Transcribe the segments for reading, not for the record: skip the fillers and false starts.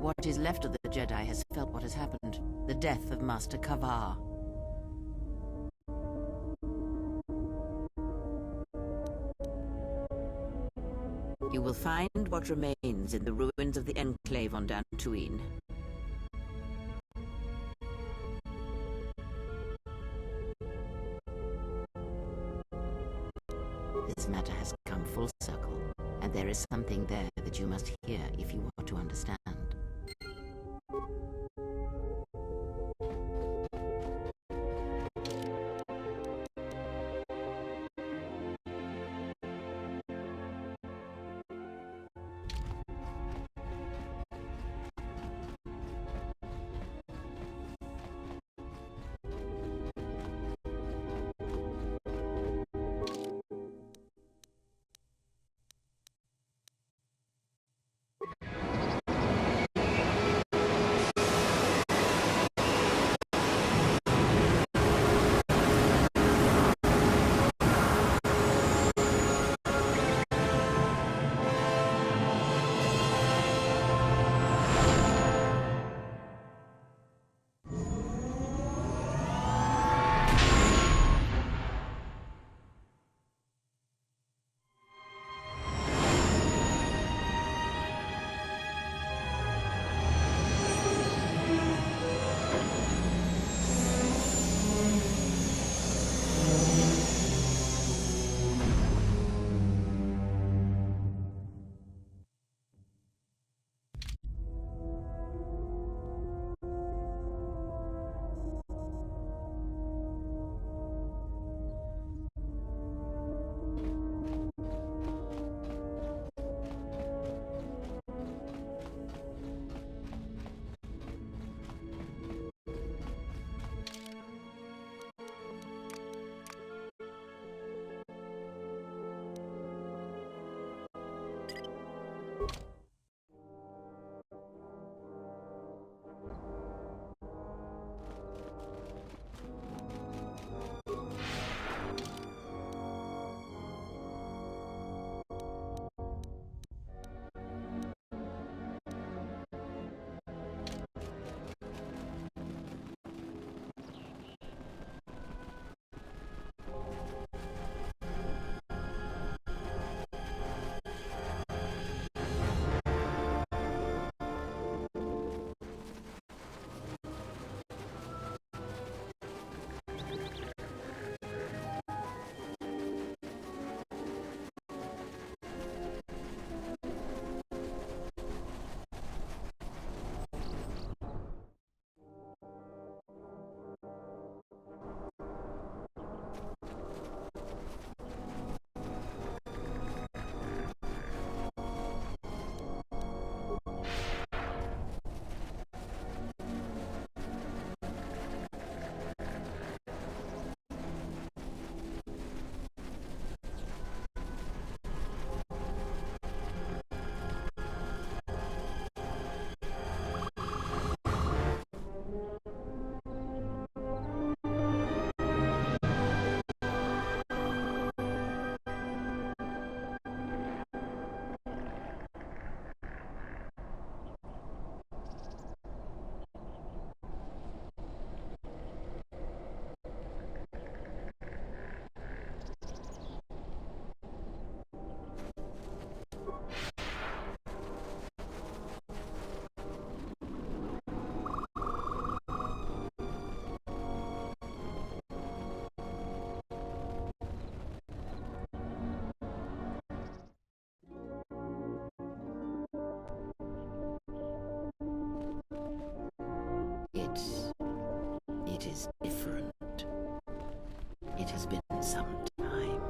what is left of the Jedi has felt what has happened. The death of Master KotOR. You will find what remains in the ruins of the Enclave on Dantooine. This matter has come full circle, and there is something there that you must hear if you want to understand. It is different. It has been some time.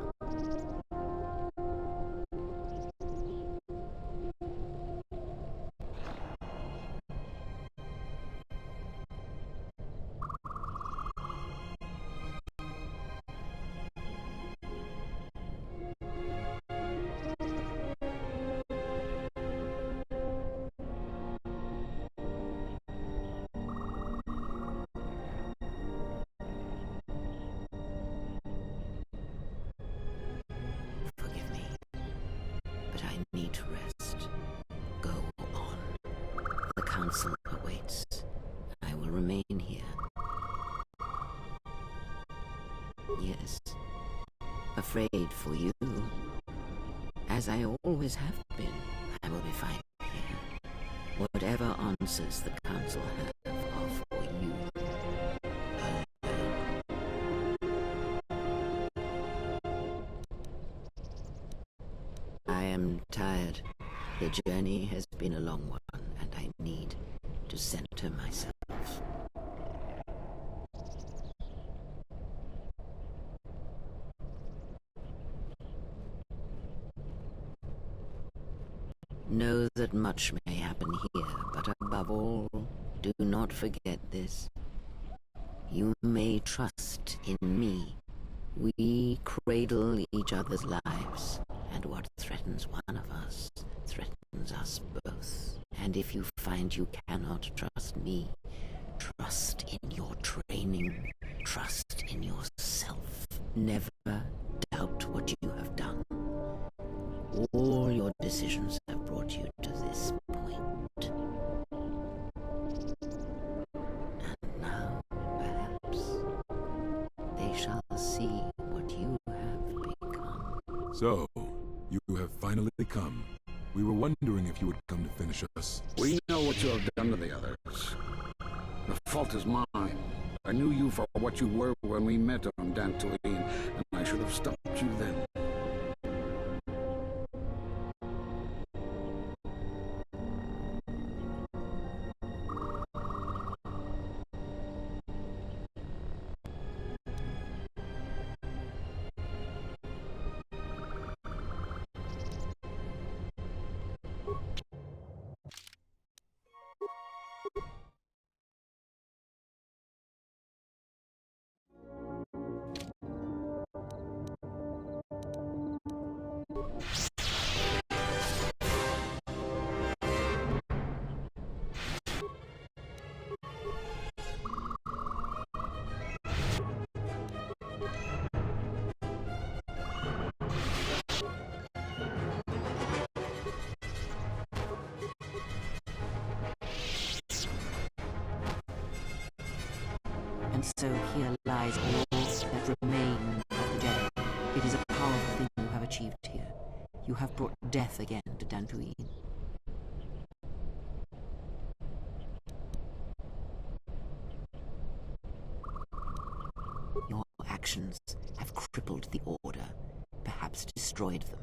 council awaits. I will remain here. Yes, afraid for you. As I always have been, I will be fine here. Whatever answers the council have are for you. I am tired. The journey has been a long one, and I need to center myself. Know that much may happen here, but above all, do not forget this. You may trust in me. We cradle each other's lives, and what threatens one of us threatens us both. And if you find you cannot trust me, trust in your training, trust in yourself. Never doubt what you have done. All your decisions have brought you to this point. And now, perhaps, they shall see what you have become. So, you have finally come. We were wondering if you would come to finish us. We know what you have done to the others. The fault is mine. I knew you for what you were when we met on Dantooine, and I should have stopped you then. And so here lies all that remain of the Jedi. It is a powerful thing you have achieved here. You have brought death again to Dantooine. Your actions have crippled the Order, perhaps destroyed them.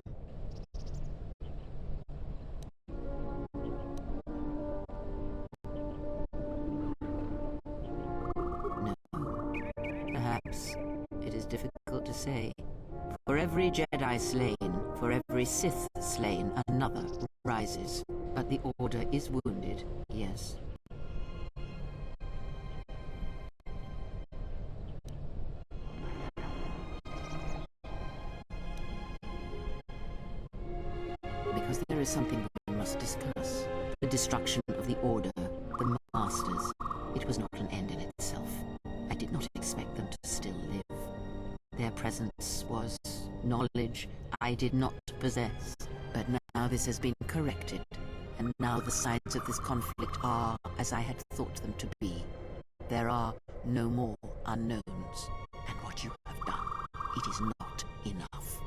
Perhaps it is difficult to say. For every Jedi slain, for every Sith slain, another rises. But the Order is wounded, yes. Because there is something we must discuss. The destruction of the Order, the Masters. It was not an end in itself. I did not expect them to still live. Their presence was knowledge I did not possess. But now this has been corrected, and now the sides of this conflict are as I had thought them to be. There are no more unknowns, and what you have done, it is not enough.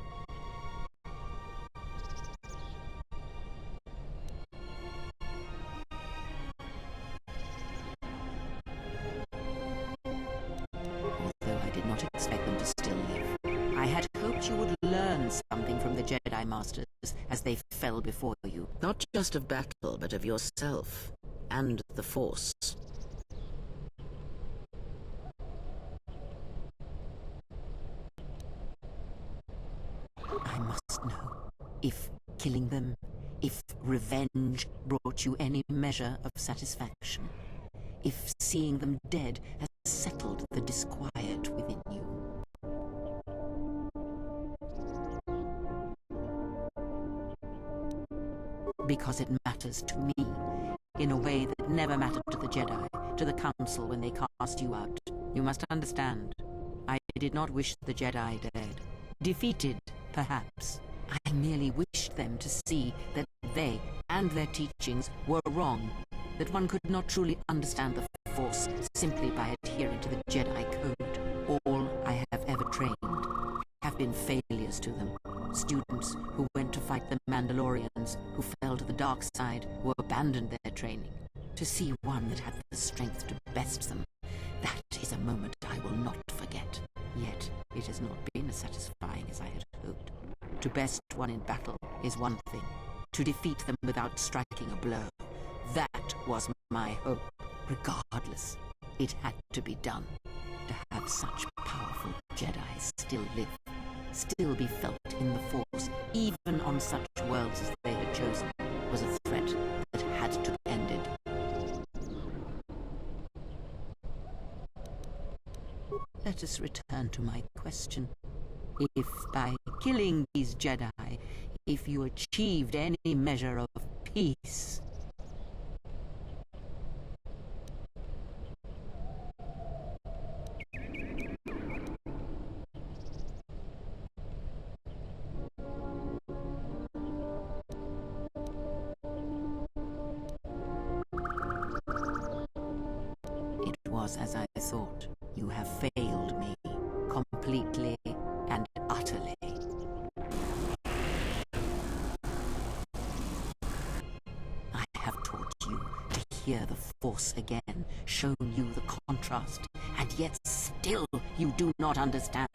Although I did not expect them to still live, I had hoped you would learn something from the Jedi Masters as they fell before you. Not just of battle, but of yourself and the Force. I must know if killing them, if revenge brought you any measure of satisfaction, if seeing them dead has settled the disquiet within you. Because it matters to me, in a way that never mattered to the Jedi, to the Council when they cast you out. You must understand, I did not wish the Jedi dead. Defeated, perhaps. I merely wished them to see that they and their teachings were wrong. that one could not truly understand the Force simply by adhering to the Jedi code. All I have ever trained have been failures to them. Students who went to fight the Mandalorians, who fell to the dark side, who abandoned their training. To see one that had the strength to best them, that is a moment I will not forget. Yet, it has not been as satisfying as I had hoped. To best one in battle is one thing. To defeat them without striking a blow, that was my hope. Regardless, it had to be done. To have such powerful Jedi still live, still be felt in the Force, even on such worlds as they had chosen, was a threat that had to be ended. Let us return to my question. If by killing these Jedi, if you achieved any measure of peace, it was as I thought. You have failed me completely and utterly. I have taught you to hear the Force again, shown you the contrast, and yet still you do not understand.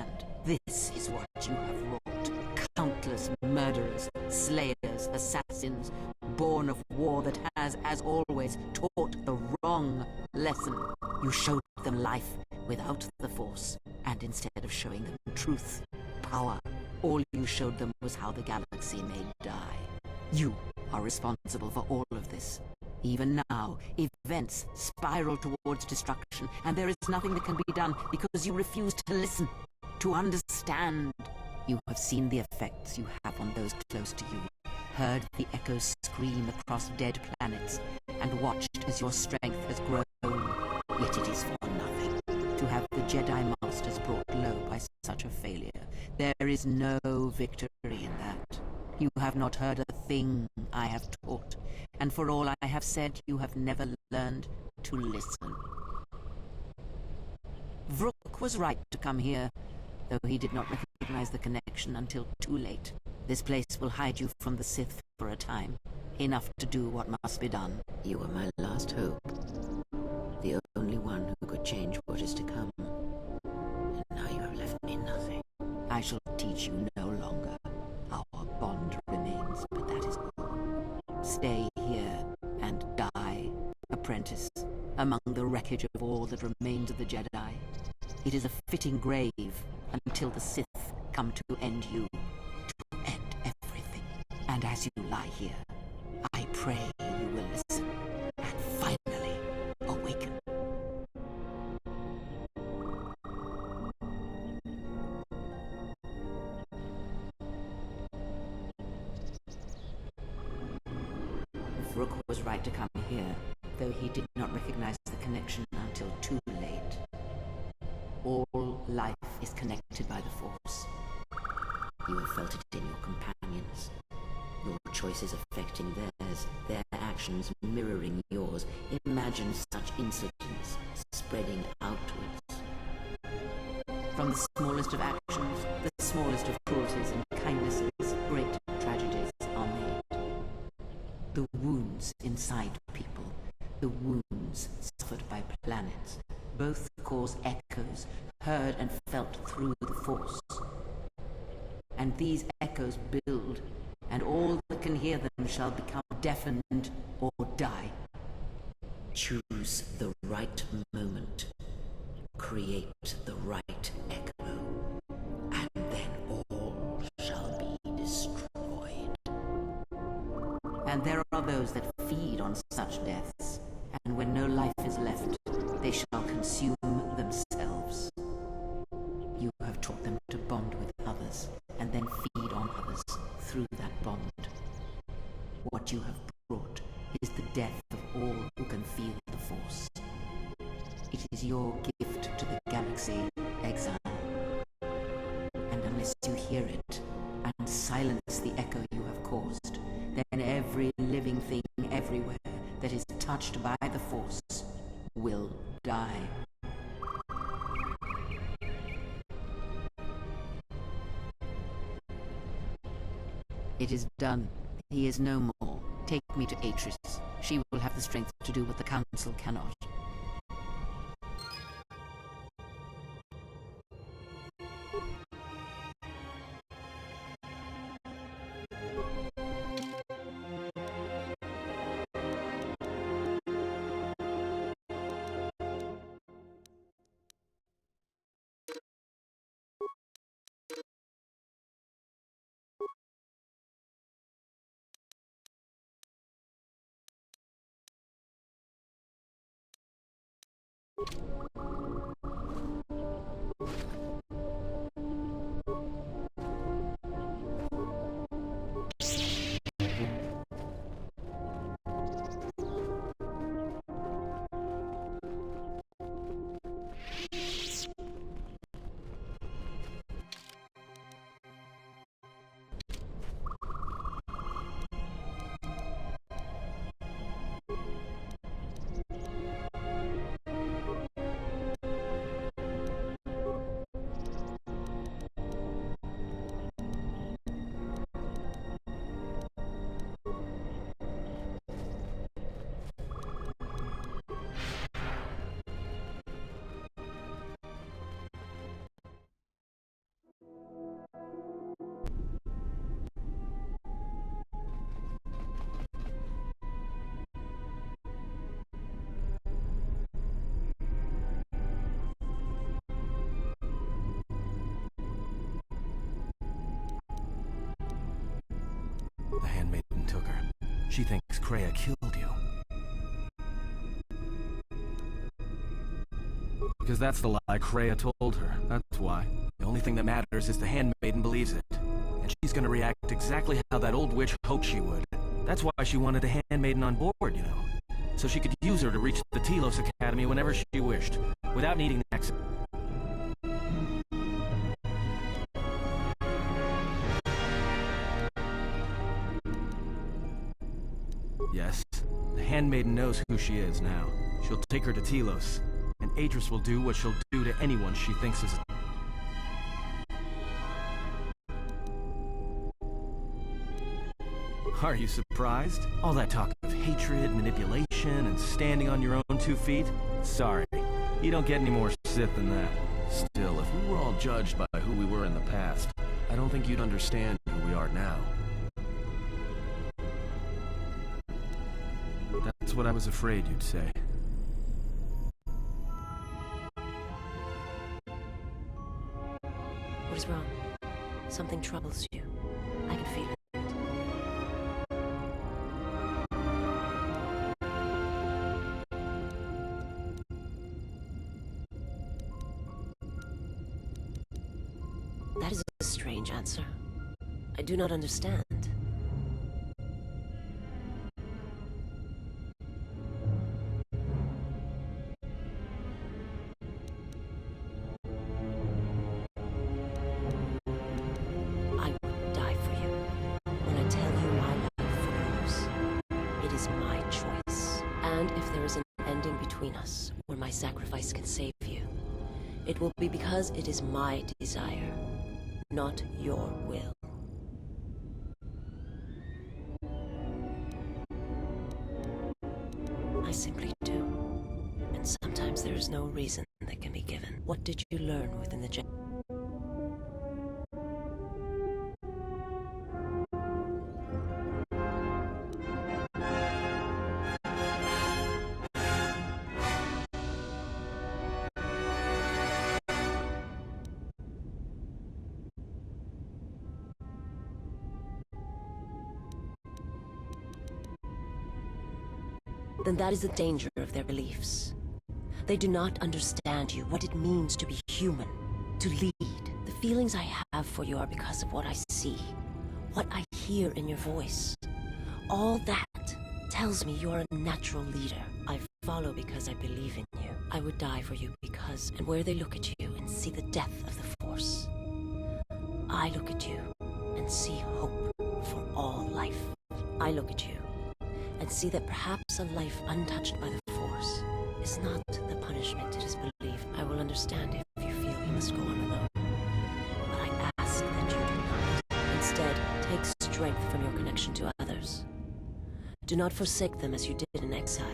This is what you have wrought. Countless murderers, slayers, assassins, born of war that has, as always, taught the wrong lesson. You showed them life without the Force, and instead of showing them truth, power, all you showed them was how the galaxy may die. You are responsible for all of this. Even now, events spiral towards destruction, and there is nothing that can be done because you refuse to listen, to understand. You have seen the effects you have on those close to you, heard the echoes scream across dead planets, and watched as your strength has grown. Yet it is for nothing to have the Jedi Masters brought low by such a failure. There is no victory in that. You have not heard a thing I have taught, and for all I have said, you have never learned to listen. Vrook was right to come here, though he did not recognize the connection until too late. This place will hide you from the Sith for a time, enough to do what must be done. You were my last hope, the only one who could change what is to come. And now you have left me nothing. I shall teach you no longer. Our bond remains, but that is all. Stay here and die, apprentice, among the wreckage of all that remains of the Jedi. It is a fitting grave until the Sith come to end you, to end everything. And as you lie here, I pray you will listen and finally awaken. Vrook was right to come here, though he did not recognize the connection until too late. All life is connected by the Force. You have felt it in your companions. Your choices affecting theirs, their actions mirroring yours. Imagine such incidents spreading outwards. From the smallest of actions, the smallest of cruelties and kindnesses, great tragedies are made. The wounds inside people, the wounds suffered by planets, both cause echoes heard and felt through the Force. And these echoes build, and all that can hear them shall become deafened or die. Choose the right moment. Create the right echo. And then all shall be destroyed. And there are those that feed on such deaths, and when no life is left, they shall consume themselves. You have taught them to bond with others, and then feed on others through that bond. What you have brought is the death of all who can feel the Force. It is your gift to the galaxy, Exile. And unless you hear it, and silence the echo you have caused, then every living thing everywhere that is touched by the Force will die. It is done. He is no more. Take me to Atris. She will have the strength to do what the Council cannot. The handmaiden took her. She thinks Kreia killed you. Because that's the lie Kreia told her, that's why. The only thing that matters is the handmaiden believes it. And she's gonna react exactly how that old witch hoped she would. That's why she wanted the handmaiden on board, you know. So she could use her to reach the Telos Academy whenever she wished, without needing access. Yes, the handmaiden knows who she is now. She'll take her to Telos, and Atris will do what she'll do to anyone she thinks is... Are you surprised? All that talk of hatred, manipulation, and standing on your own 2 feet? Sorry, you don't get any more Sith than that. Still, if we were all judged by who we were in the past, I don't think you'd understand who we are now. That's what I was afraid you'd say. What is wrong? Something troubles you. I can feel it. That is a strange answer. I do not understand. I would die for you. When I tell you my life for yours, it is my choice. And if there is an ending between us, where my sacrifice can save you, it will be because it is my desire, not your will. I simply do. And sometimes there is no reason that can be given. What did you learn within the Jedi? Then that is the danger of their beliefs. They do not understand you, what it means to be human, to lead. The feelings I have for you are because of what I see, what I hear in your voice. All that tells me you are a natural leader. I follow because I believe in you. I would die for you because, and where they look at you and see the death of the Force, I look at you and see hope for all life. I look at you and see that perhaps a life untouched by the Force is not the punishment it is believed. I will understand if you feel you must go on alone. But I ask that you do not. Instead, take strength from your connection to others. Do not forsake them as you did in exile.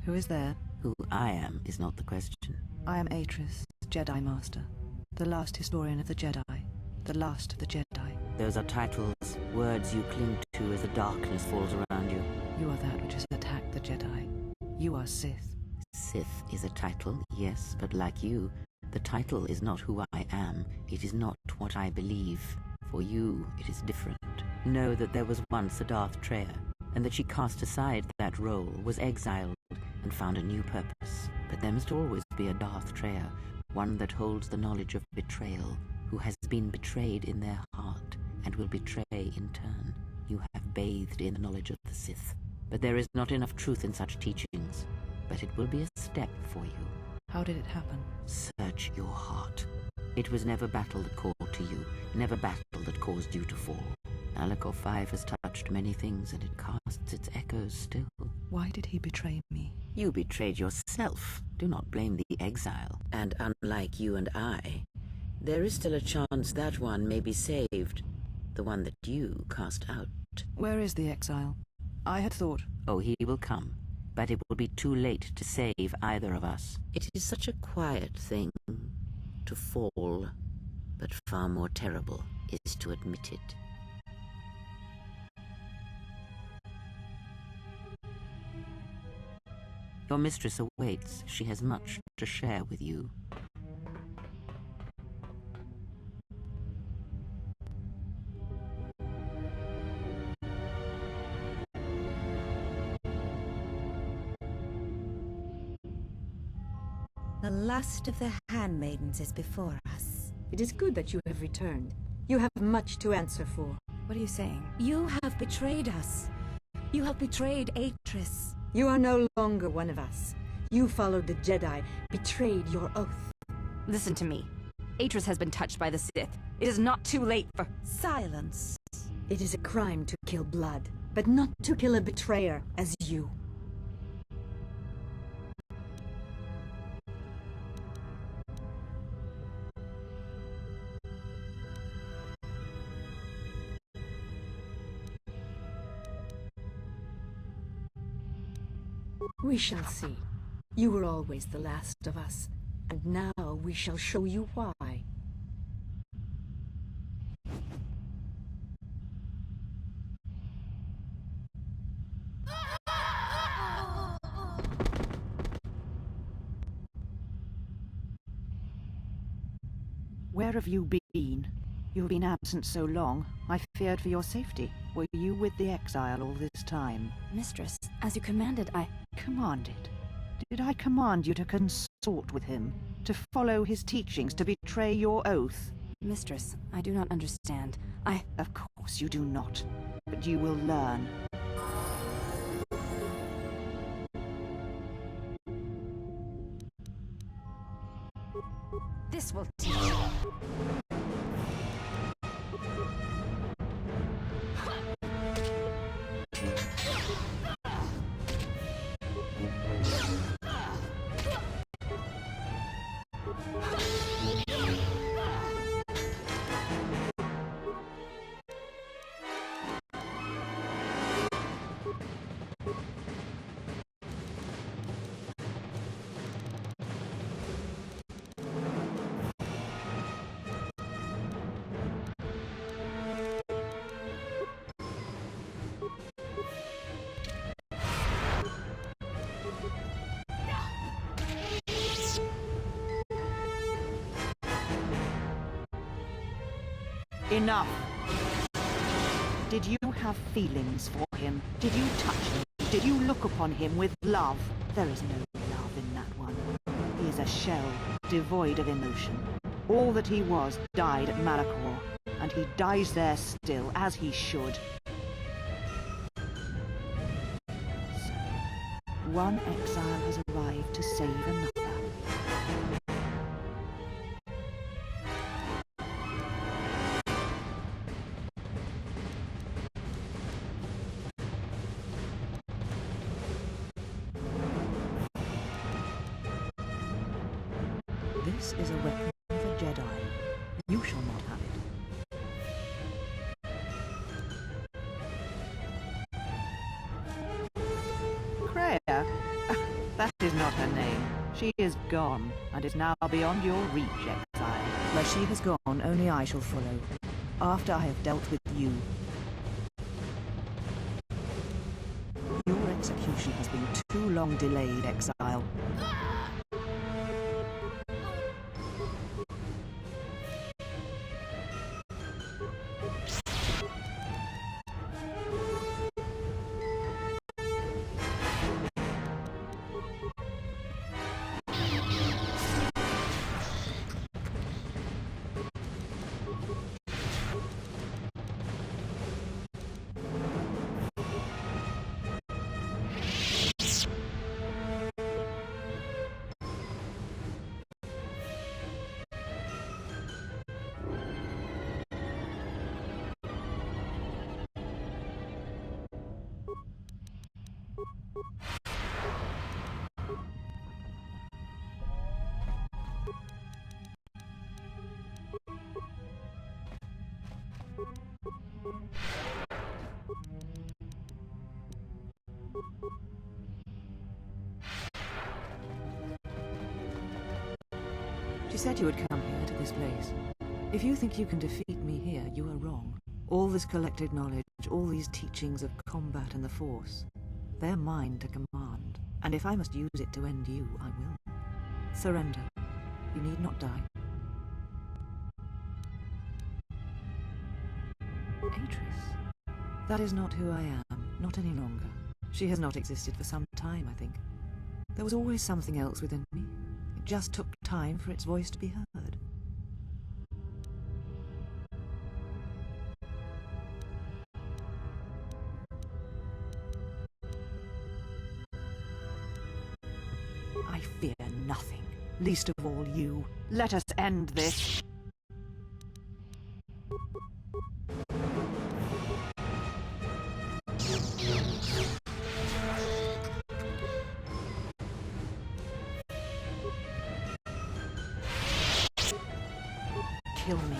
Who is there? Who I am is not the question. I am Atris, Jedi Master, the last historian of the Jedi, the last of the Jedi. Those are titles, words you cling to as the darkness falls around you. You are that which has attacked the Jedi. You are Sith. Sith is a title, yes, but like you, the title is not who I am. It is not what I believe. For you, it is different. Know that there was once a Darth Treya, and that she cast aside that role, was exiled, and found a new purpose. But there must always be a Darth Treya, one that holds the knowledge of betrayal, who has been betrayed in their heart, and will betray in turn. You have bathed in the knowledge of the Sith. But there is not enough truth in such teachings. But it will be a step for you. How did it happen? Search your heart. It was never battle that called to you, never battle that caused you to fall. Alakor 5 has touched many things, and it casts its echoes still. Why did he betray me? You betrayed yourself. Do not blame the exile. And unlike you and I, there is still a chance that one may be saved. The one that you cast out. Where is the exile? I had thought... Oh, he will come. But it will be too late to save either of us. It is such a quiet thing to fall, but far more terrible is to admit it. Your mistress awaits. She has much to share with you. The last of the handmaidens is before us. It is good that you have returned. You have much to answer for. What are you saying? You have betrayed us. You have betrayed Atris. You are no longer one of us. You followed the Jedi, betrayed your oath. Listen to me. Atris has been touched by the Sith. It is not too late for... Silence. It is a crime to kill blood, but not to kill a betrayer as you. We shall see. You were always the last of us, and now we shall show you why. Where have you been? You have been absent so long. I feared for your safety. Were you with the exile all this time? Mistress, as you commanded, I... Commanded? Did I command you to consort with him? To follow his teachings? To betray your oath? Mistress, I do not understand. Of course you do not. But you will learn. This will teach you. Enough! Did you have feelings for him? Did you touch him? Did you look upon him with love? There is no love in that one. He is a shell, devoid of emotion. All that he was died at Malachor, and he dies there still, as he should. So, one exile has arrived to save another. This is a weapon of a Jedi. You shall not have it. Kreia? That is not her name. She is gone, and is now beyond your reach, Exile. Where she has gone, only I shall follow, after I have dealt with you. Your execution has been too long delayed, Exile. She said you would come here to this place. If you think you can defeat me here, you are wrong. All this collected knowledge, all these teachings of combat and the Force, they're mine to command. And if I must use it to end you, I will. Surrender. You need not die. Atris. That is not who I am, not any longer. She has not existed for some time, I think. There was always something else within me. It just took time for its voice to be heard. I fear nothing, least of all you. Let us end this. Kill me.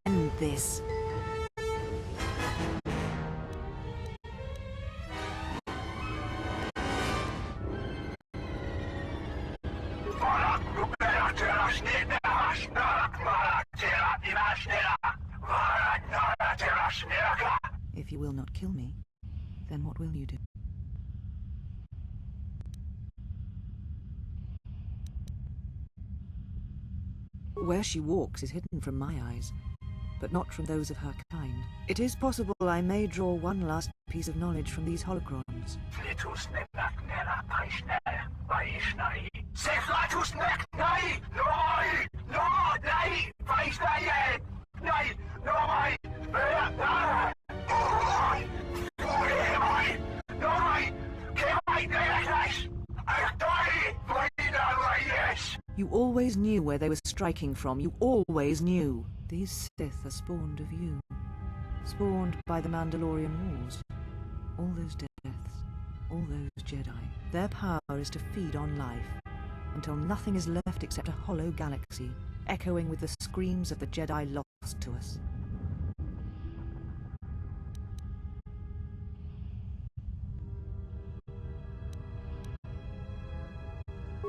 End this. If you will not kill me, then what will you do? Where she walks is hidden from my eyes, but not from those of her kind. It is possible I may draw one last piece of knowledge from these holocrons. You always knew where they were striking from. You always knew. These Sith are spawned of you. Spawned by the Mandalorian Wars. All those deaths. All those Jedi. Their power is to feed on life. Until nothing is left except a hollow galaxy, echoing with the screams of the Jedi lost to us.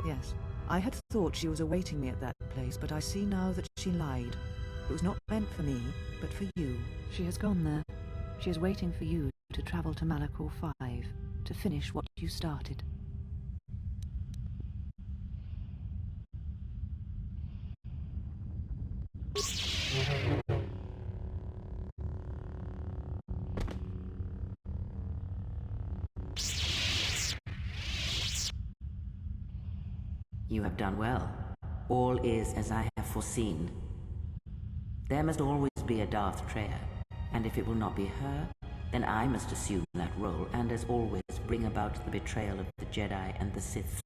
Yes. I had thought she was awaiting me at that place, but I see now that she lied. It was not meant for me, but for you. She has gone there. She is waiting for you to travel to Malachor 5, to finish what you started. You have done well. All is as I have foreseen. There must always be a Darth Treya, and if it will not be her, then I must assume that role, and as always, bring about the betrayal of the Jedi and the Sith.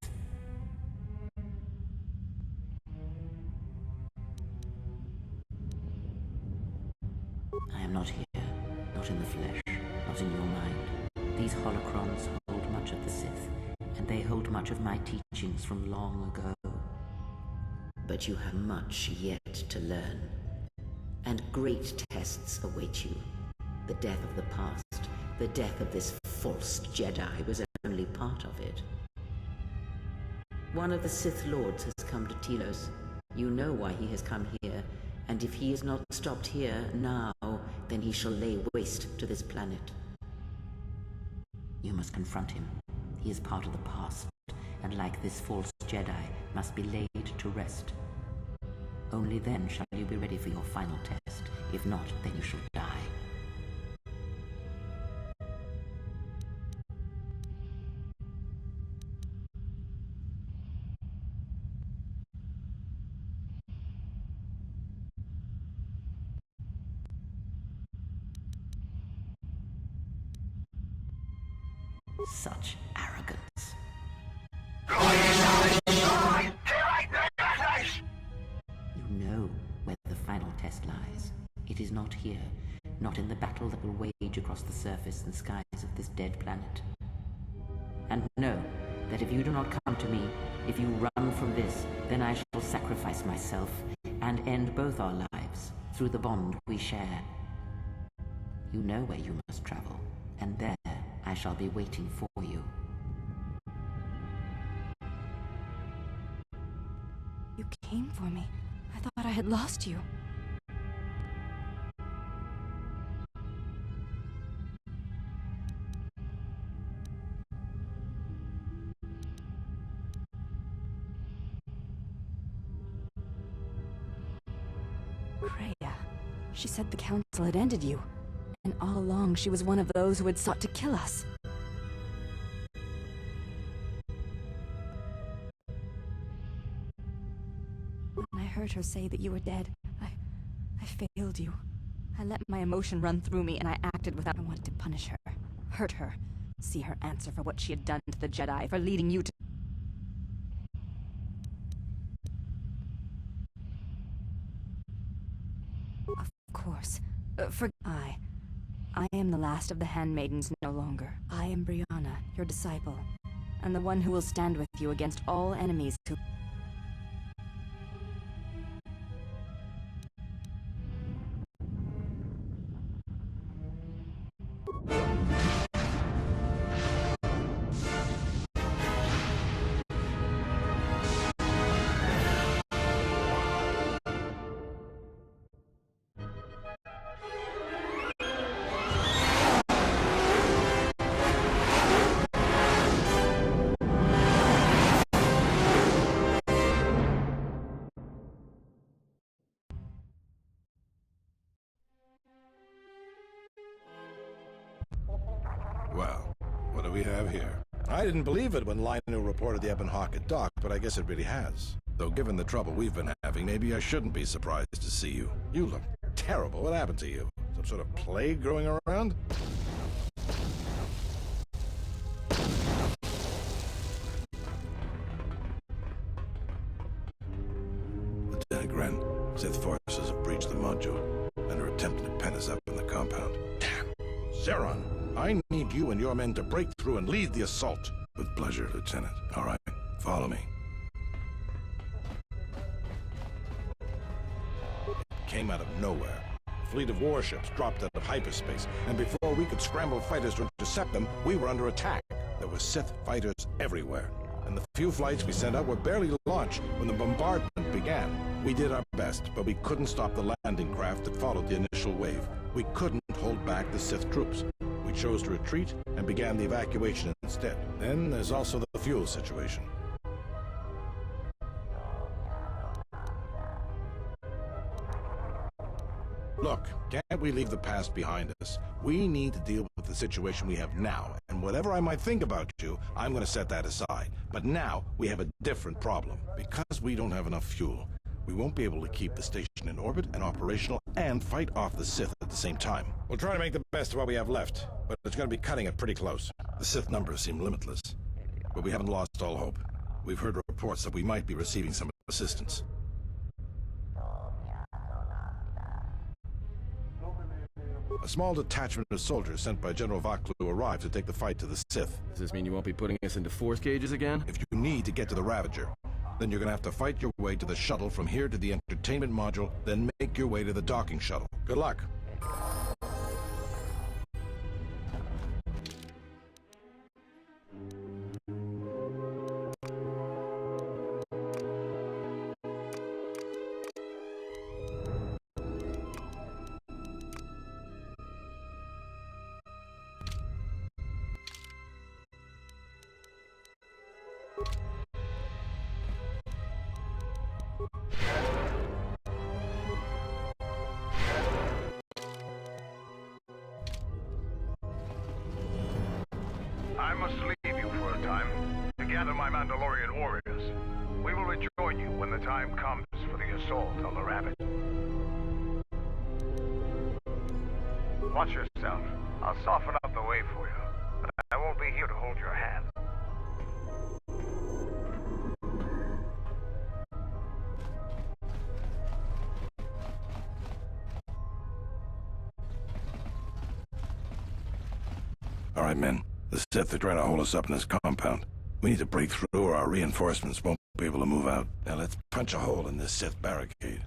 I am not here, not in the flesh, not in your mind. These holocrons hold much of the Sith, and they hold much of my teachings from long ago. But you have much yet to learn, and great tests await you. The death of the past, the death of this false Jedi was only part of it. One of the Sith Lords has come to Telos. You know why he has come here, and if he is not stopped here now, then he shall lay waste to this planet. You must confront him. He is part of the past, and like this false Jedi, must be laid to rest. Only then shall you be ready for your final test. If not, then you shall die. Such arrogance. You know where the final test lies. It is not here, not in the battle that will wage across the surface and skies of this dead planet. And know that if you do not come to me, if you run from this, then I shall sacrifice myself and end both our lives through the bond we share. You know where you must travel, and there I shall be waiting for you. You came for me. I thought I had lost you. Kreia. She said the Council had ended you. And all along, she was one of those who had sought to kill us. When I heard her say that you were dead, I failed you. I let my emotion run through me, and I acted without. I wanted to punish her, hurt her, see her answer for what she had done to the Jedi, for leading you to... Of course. I am the last of the handmaidens no longer. I am Brianna, your disciple, and the one who will stand with you against all enemies who... Well, what do we have here? I didn't believe it when Lino reported the Ebon Hawk at dock, but I guess it really has. Though given the trouble we've been having, maybe I shouldn't be surprised to see you. You look terrible. What happened to you? Some sort of plague growing around? Lieutenant Gren, Sith forces have breached the module and are attempting to pen us up in the compound. Damn! Zeron! I need you and your men to break through and lead the assault. With pleasure, Lieutenant. All right, follow me. It came out of nowhere. A fleet of warships dropped out of hyperspace, and before we could scramble fighters to intercept them, we were under attack. There were Sith fighters everywhere, and the few flights we sent out were barely launched when the bombardment began. We did our best, but we couldn't stop the landing craft that followed the initial wave. We couldn't hold back the Sith troops. We chose to retreat and began the evacuation instead. Then there's also the fuel situation. Look, can't we leave the past behind us? We need to deal with the situation we have now, and whatever I might think about you, I'm going to set that aside. But now, we have a different problem. Because we don't have enough fuel, we won't be able to keep the station in orbit and operational and fight off the Sith at the same time. We'll try to make the best of what we have left, but it's going to be cutting it pretty close. The Sith numbers seem limitless, but we haven't lost all hope. We've heard reports that we might be receiving some assistance. A small detachment of soldiers sent by General Vaklu arrived to take the fight to the Sith. Does this mean you won't be putting us into force cages again? If you need to get to the Ravager, then you're gonna have to fight your way to the shuttle from here to the entertainment module, then make your way to the docking shuttle. Good luck. I must leave you for a time to gather my Mandalorian warriors. We will rejoin you when the time comes for the assault on the Ravager. Watch yourself. I'll soften up the way for you, but I won't be here to hold your hand. All right, men. The Sith are trying to hold us up in this compound. We need to break through or our reinforcements won't be able to move out. Now let's punch a hole in this Sith barricade.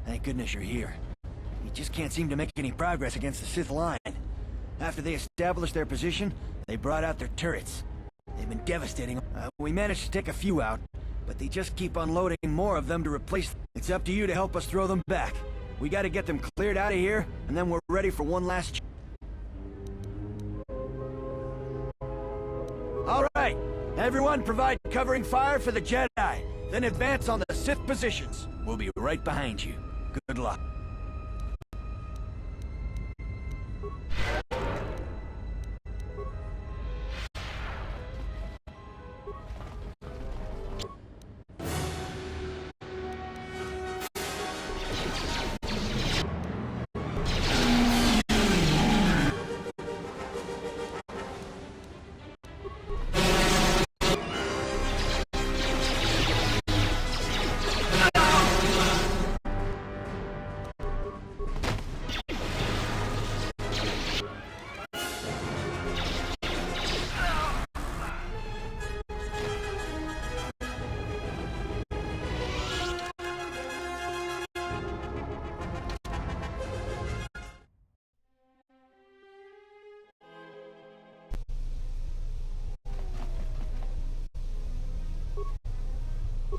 Thank goodness you're here. You just can't seem to make any progress against the Sith line. After they established their position, they brought out their turrets. They've been devastating. We managed to take a few out, but they just keep unloading more of them to replace them. It's up to you to help us throw them back. We gotta get them cleared out of here, and then we're ready for one last... All right, everyone provide covering fire for the Jedi, then advance on the Sith positions. We'll be right behind you. Good luck.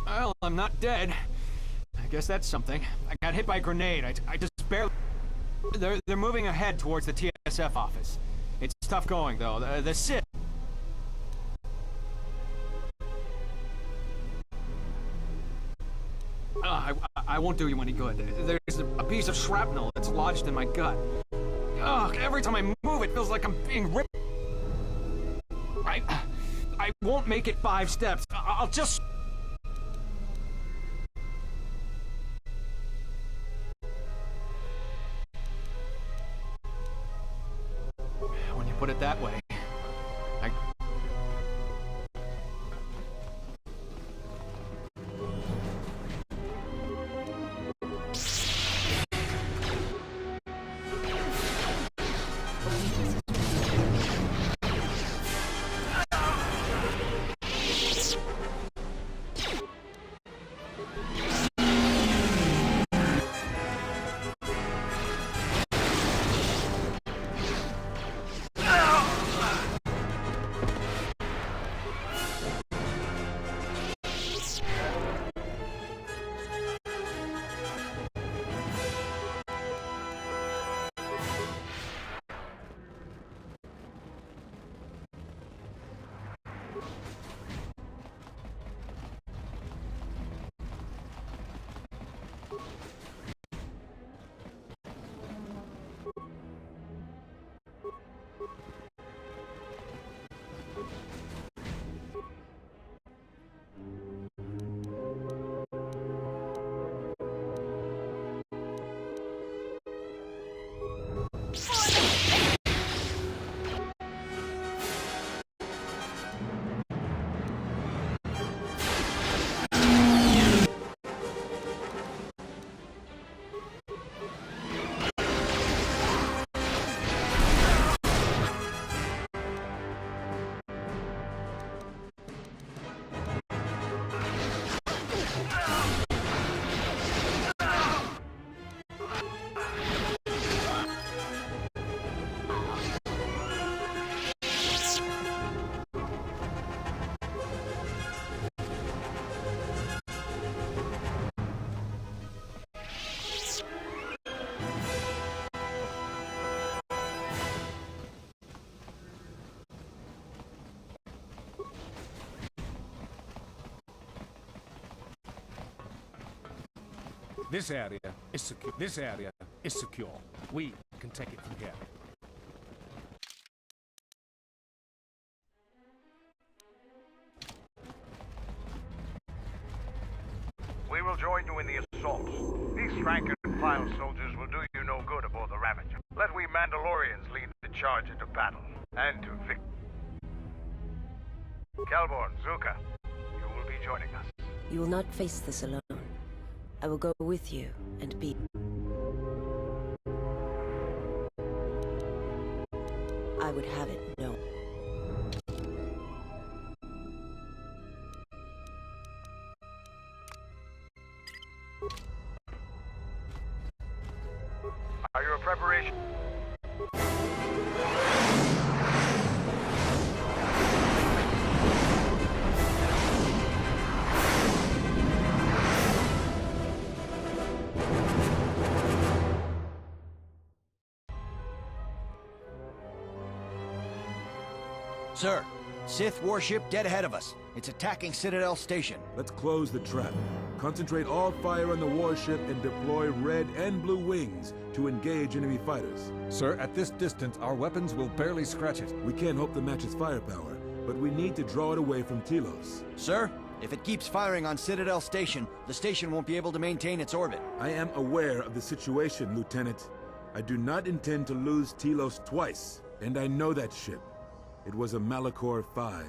Well, I'm not dead. I guess that's something. I got hit by a grenade. I just barely... They're moving ahead towards the TSF office. It's tough going, though. The Sith... I won't do you any good. There's a piece of shrapnel that's lodged in my gut. Ugh, every time I move, it feels like I'm being ripped. I won't make it 5 steps. I'll just... When you put it that way, This area is secure. This area is secure. We can take it from here. We will join you in the assault. These rank-and-file soldiers will do you no good aboard the Ravager. Let we Mandalorians lead the charge into battle and to victory. Kelborn, Zuka, you will be joining us. You will not face this alone. I will go with you and be... I would have it known. Are your preparations... Sir, Sith warship dead ahead of us. It's attacking Citadel Station. Let's close the trap. Concentrate all fire on the warship and deploy red and blue wings to engage enemy fighters. Sir, at this distance, our weapons will barely scratch it. We can't hope to match its firepower, but we need to draw it away from Telos. Sir, if it keeps firing on Citadel Station, the station won't be able to maintain its orbit. I am aware of the situation, Lieutenant. I do not intend to lose Telos twice, and I know that ship. It was a Malachor 5.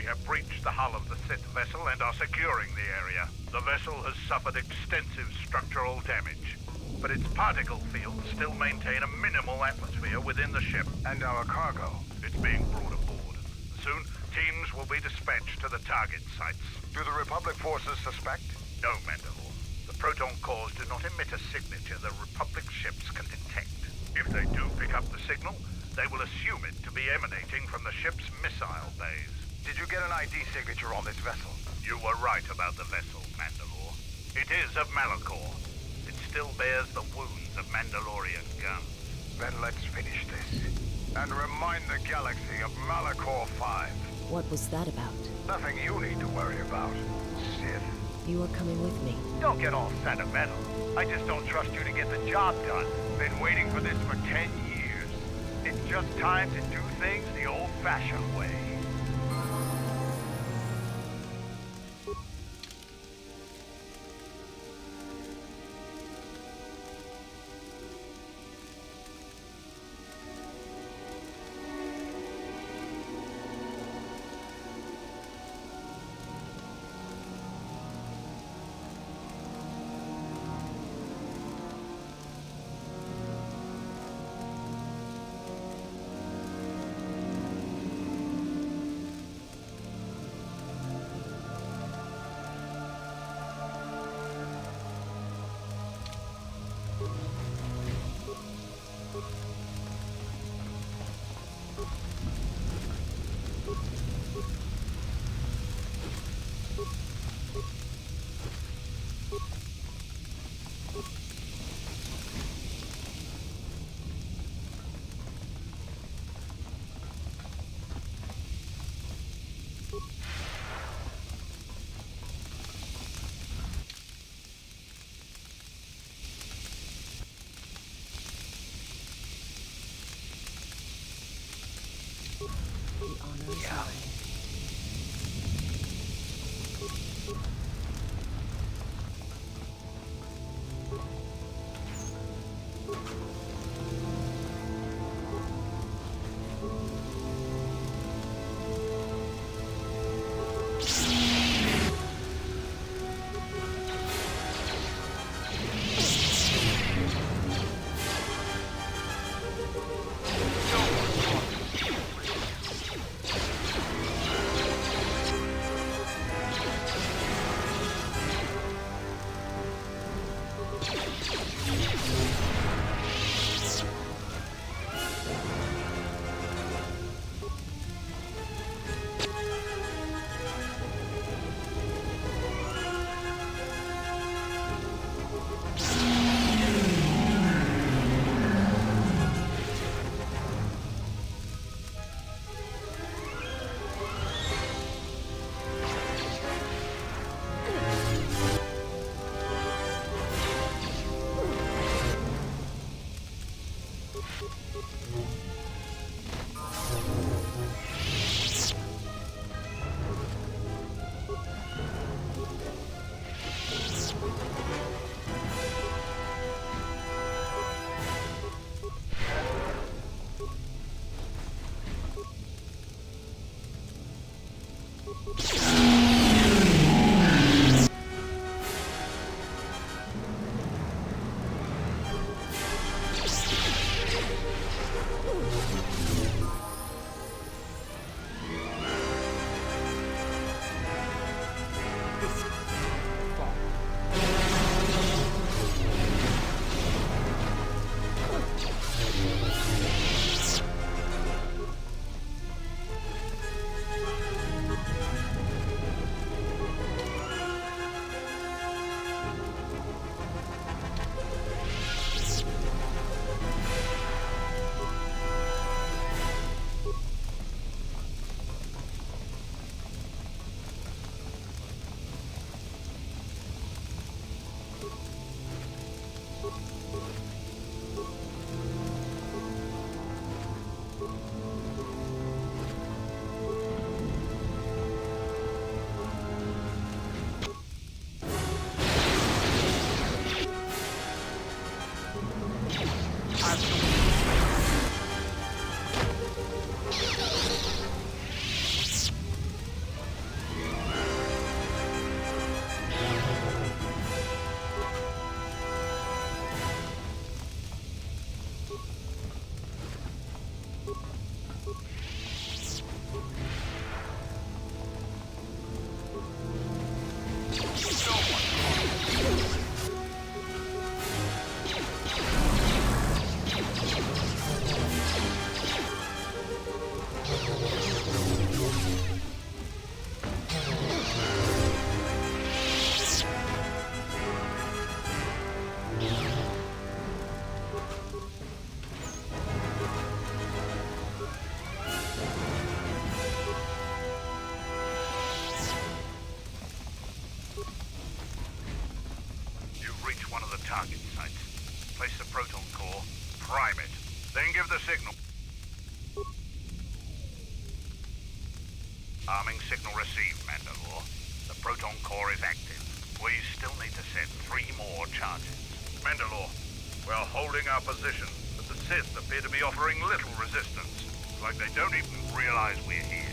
We have breached the hull of the Sith vessel and are securing the area. The vessel has suffered extensive structural damage, but its particle fields still maintain a minimal atmosphere within the ship. And our cargo? It's being brought aboard. Soon, teams will be dispatched to the target sites. Do the Republic forces suspect? No, Mandalore. The proton cores do not emit a signature the Republic ships can detect. If they do pick up the signal, they will assume it to be emanating from the ship's missile bays. Did you get an ID signature on this vessel? You were right about the vessel, Mandalore. It is of Malachor. It still bears the wounds of Mandalorian guns. Then let's finish this. And remind the galaxy of Malachor 5. What was that about? Nothing you need to worry about, Sith. You are coming with me. Don't get all sentimental. I just don't trust you to get the job done. Been waiting for this for 10 years. It's just time to do things the old-fashioned way. target sites. Place the proton core, prime it, then give the signal. Arming signal received, Mandalore. The proton core is active. We still need to set 3 more charges. Mandalore, we're holding our position, but the Sith appear to be offering little resistance. It's like they don't even realize we're here.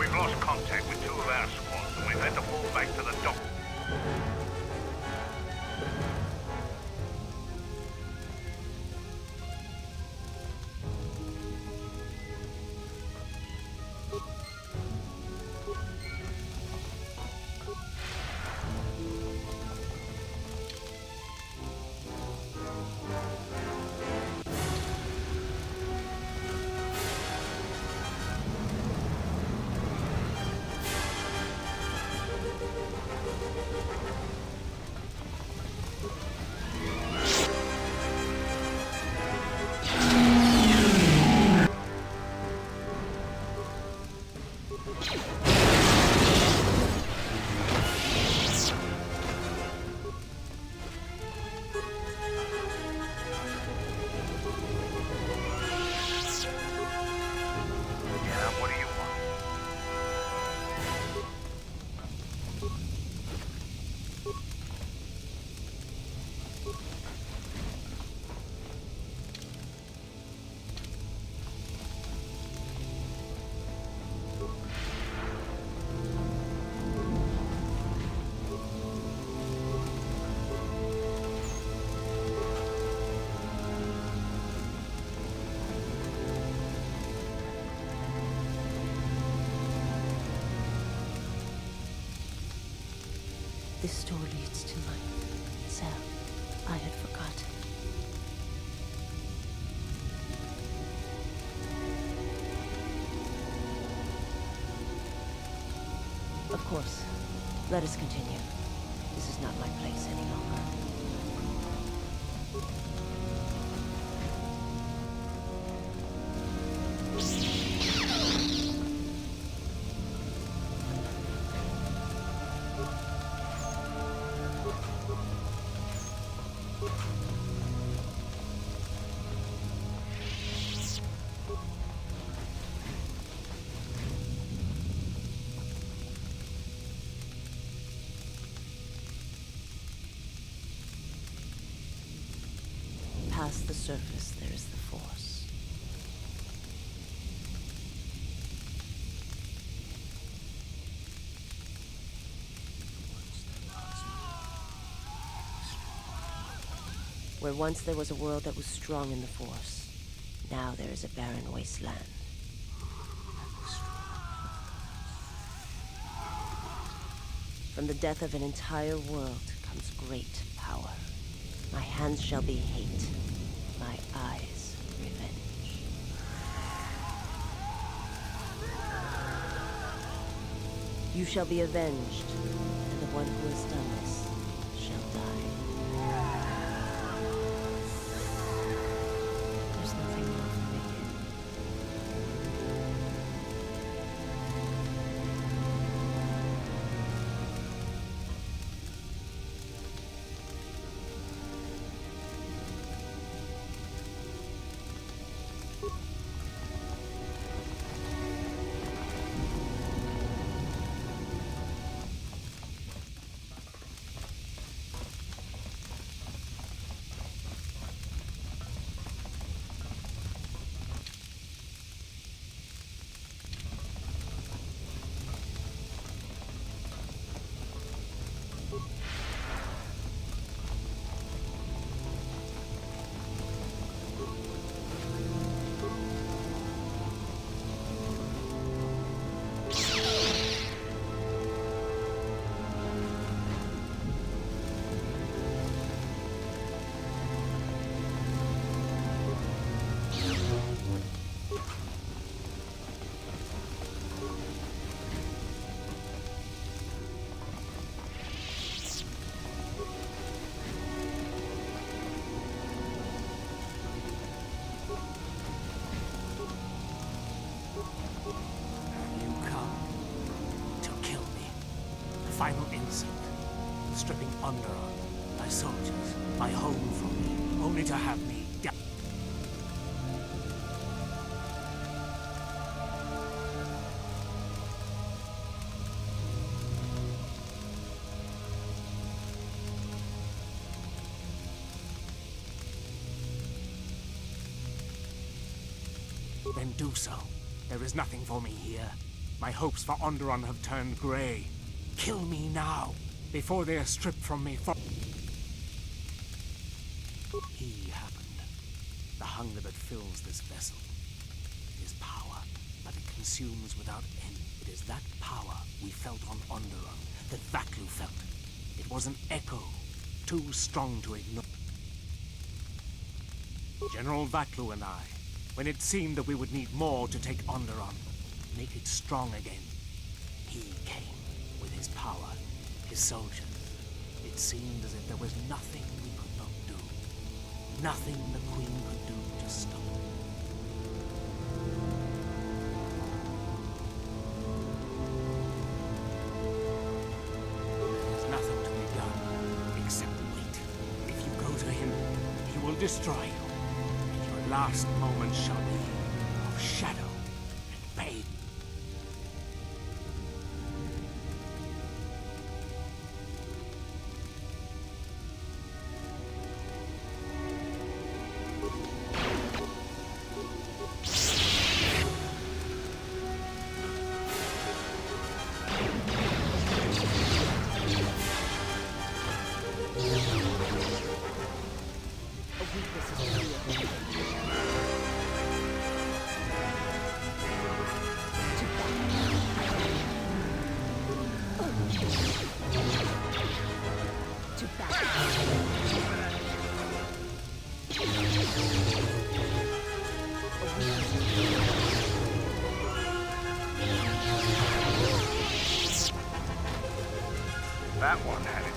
We've lost contact with 2 of our squads, and we've had to fall back to the dock. This door leads to my cell. I had forgotten. Of course. Let us continue. This is not my place any longer. Past the surface, there is the Force. Where once there was a world that was strong in the Force, now there is a barren wasteland. From the death of an entire world comes great power. My hands shall be hate, my eyes revenge. You shall be avenged, and the one who has done this shall die. There's nothing more for me. Final insult. Stripping Underarm, my soldiers, my home from me, only to have me die. Then do so. There is nothing for me here. My hopes for Onderon have turned grey. Kill me now, before they are stripped from me for... He happened. The hunger that fills this vessel. It is power, but it consumes without end. It is that power we felt on Onderon, that Vatlu felt. It was an echo, too strong to ignore. General Vatlu and I, when it seemed that we would need more to take Onderon, make it strong again, he came with his power, his soldiers. It seemed as if there was nothing we could not do. Nothing the Queen could do to stop it. There's nothing to be done except wait. If you go to him, he will destroy you. And your last moment shall be of shadow and pain. That one had it.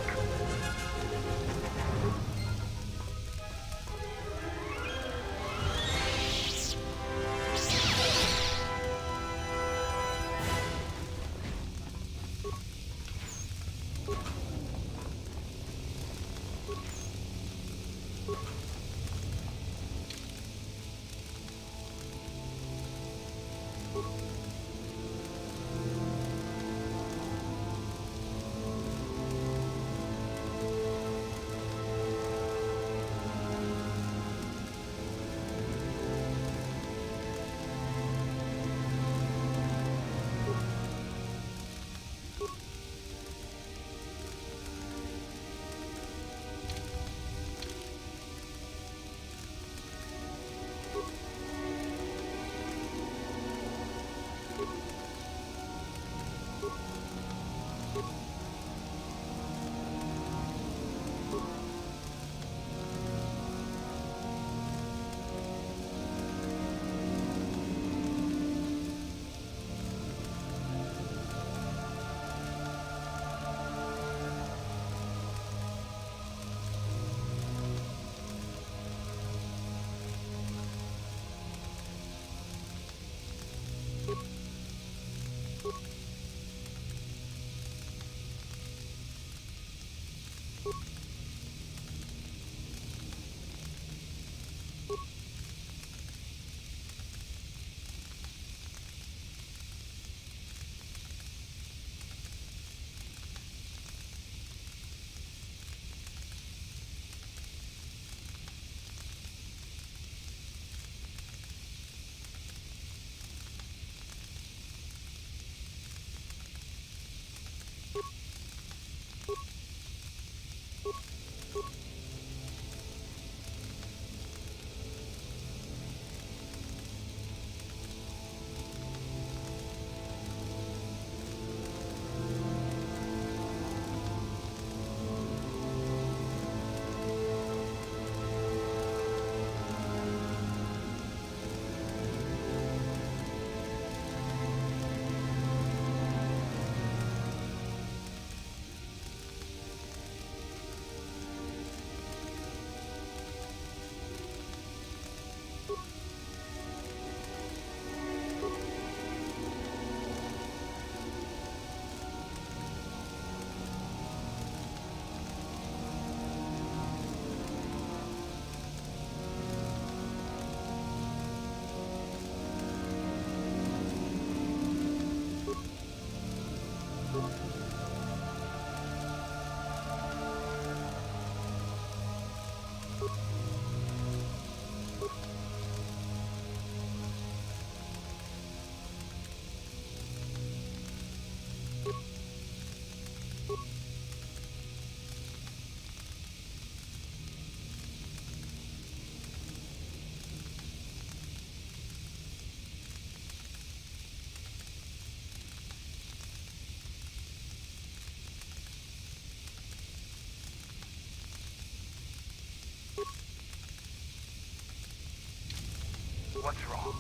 What's wrong?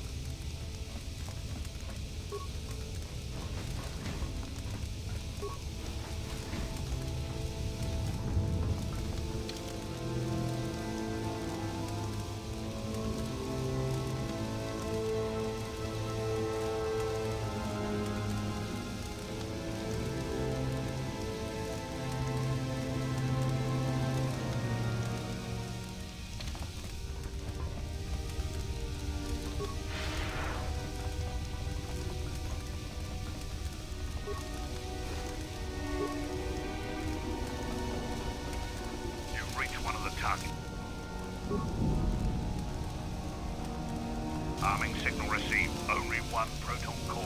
Arming signal received. Only one proton core.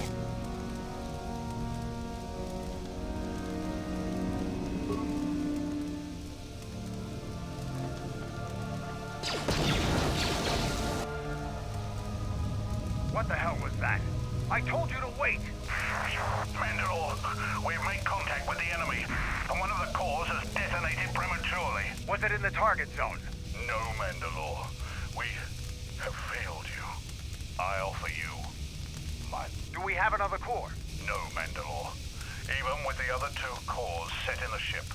What the hell was that? I told you to wait! Mandalore, we've made contact with the enemy, and one of the cores has detonated prematurely. Was it in the target zone? No, Mandalore. We have failed you. I offer you my... Do we have another core? No, Mandalore. Even with the other two cores set in the ship,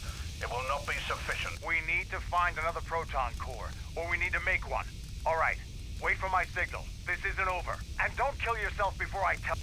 it will not be sufficient. We need to find another proton core, or we need to make one. All right, wait for my signal. This isn't over. And don't kill yourself before I tell...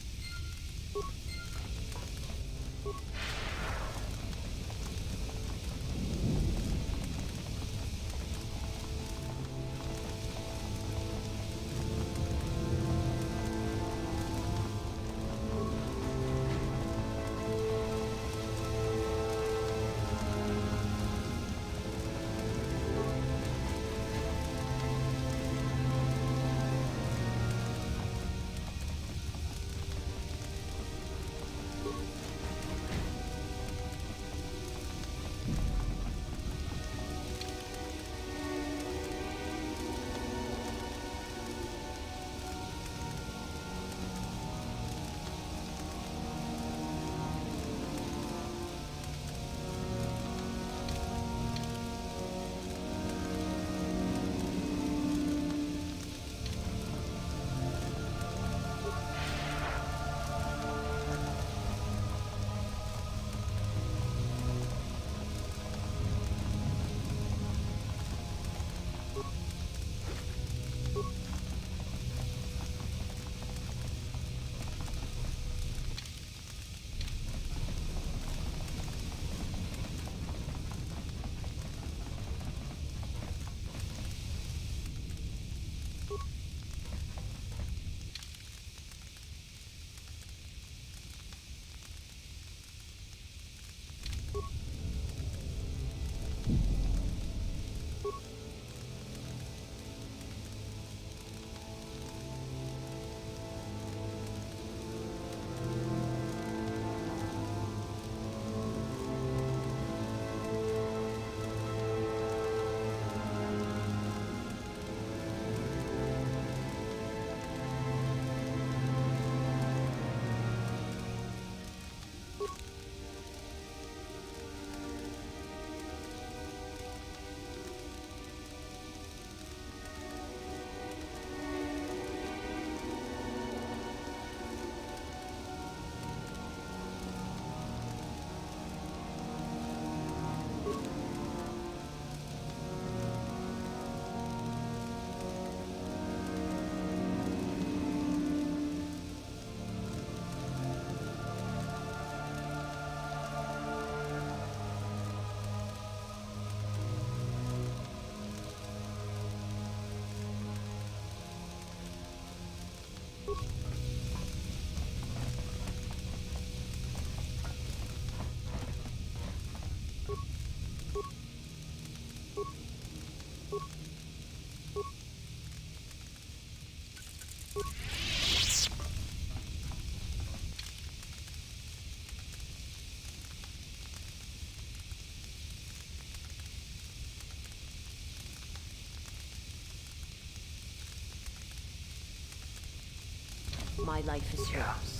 My life is yours.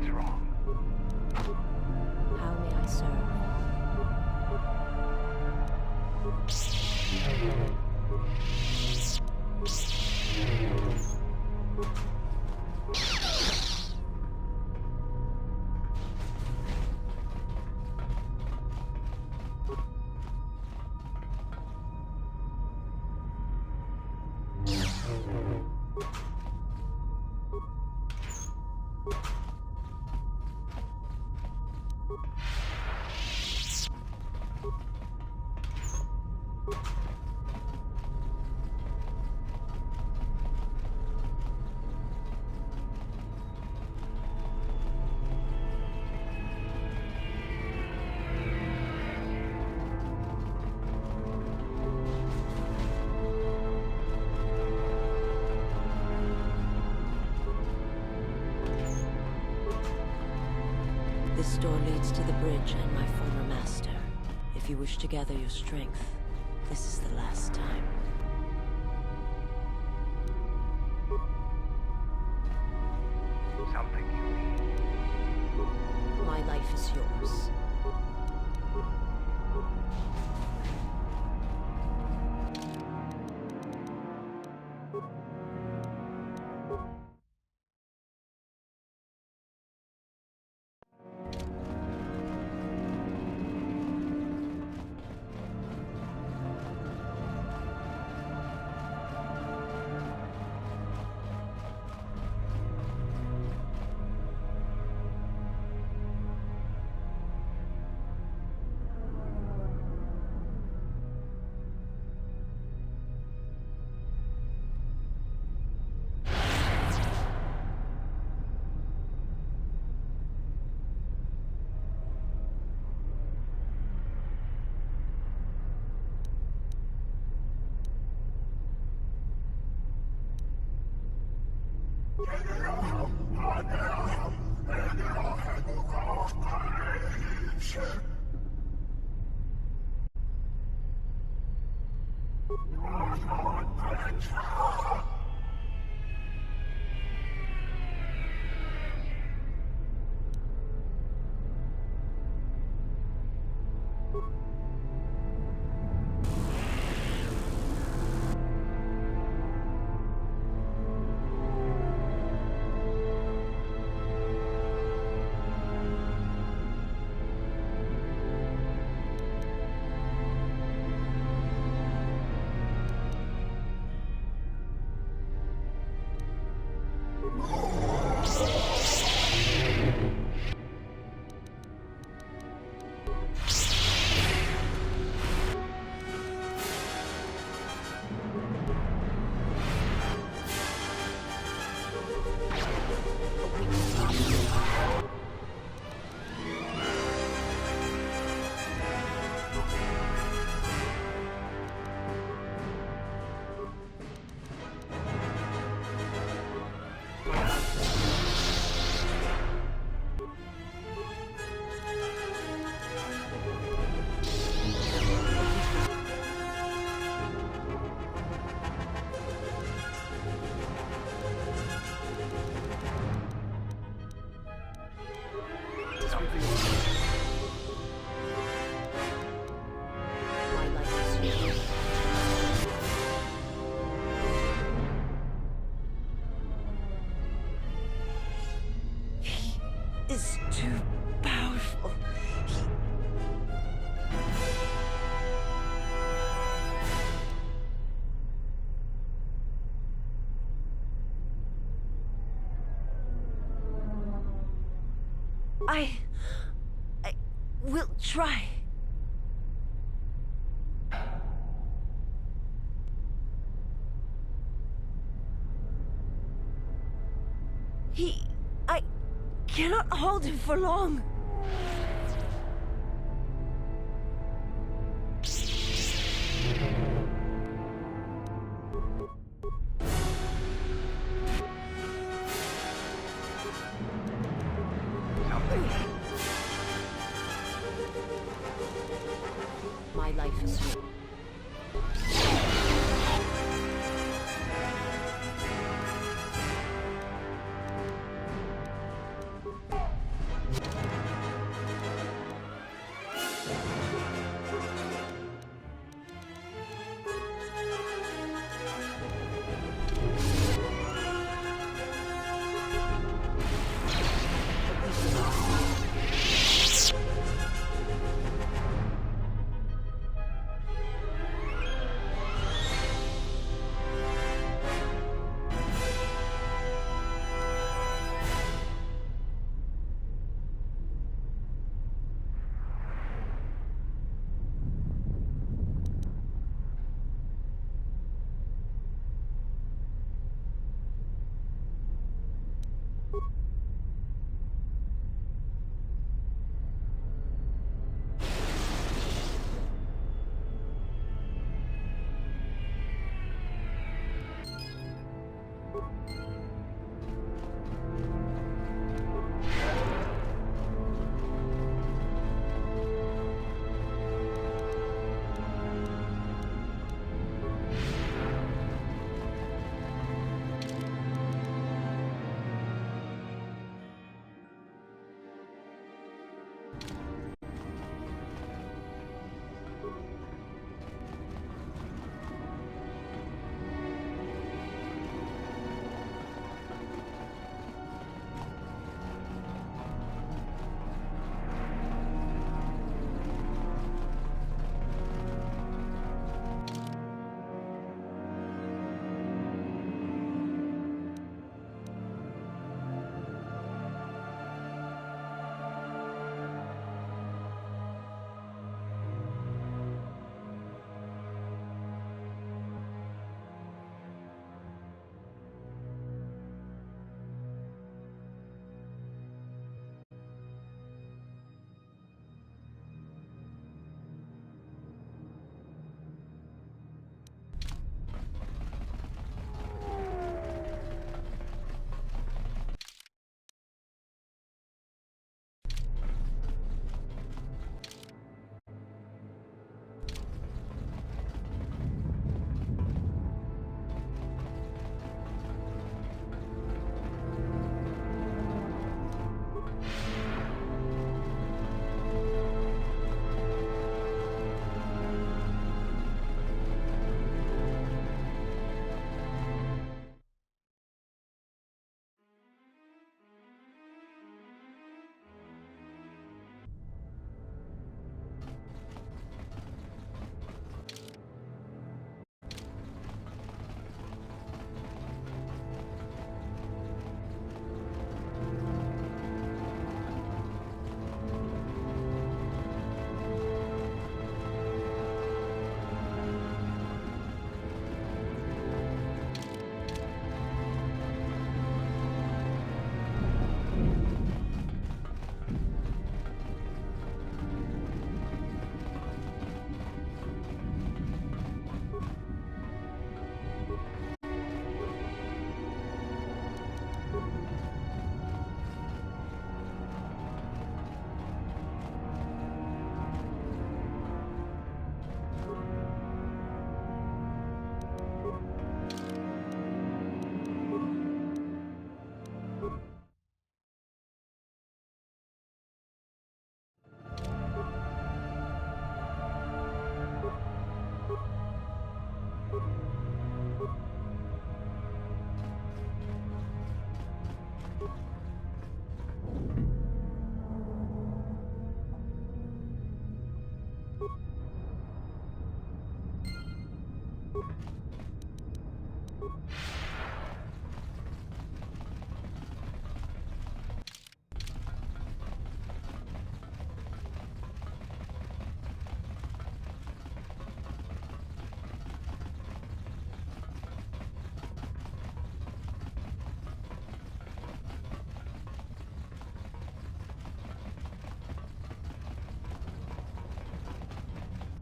What's wrong? How may I serve? This door leads to the bridge and my former master. If you wish to gather your strength, this is the last time. Something you need. My life is yours. Is too powerful. I will try. I cannot hold him for long. My life is yours.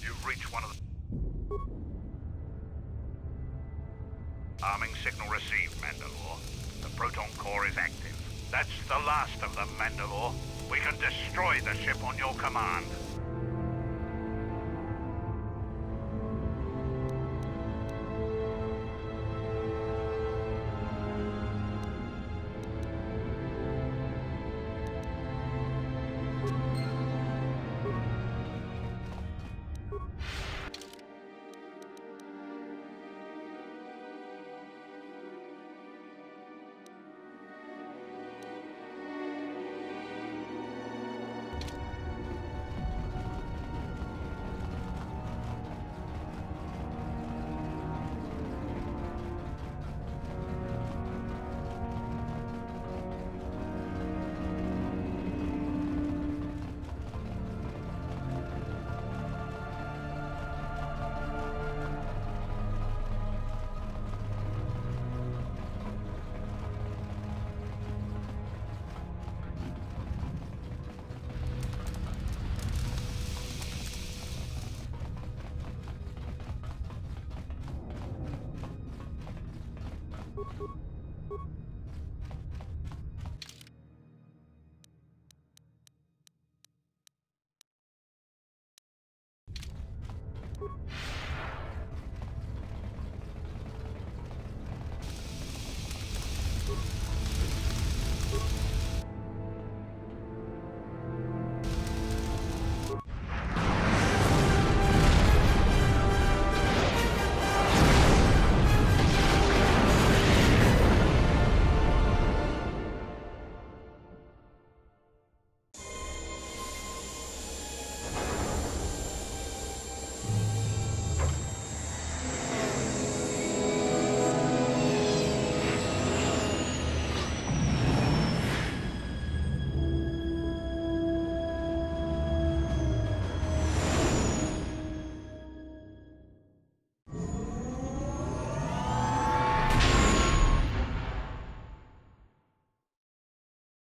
You've reached one of the... Arming signal received, Mandalore. The proton core is active. That's the last of them, Mandalore. We can destroy the ship on your command.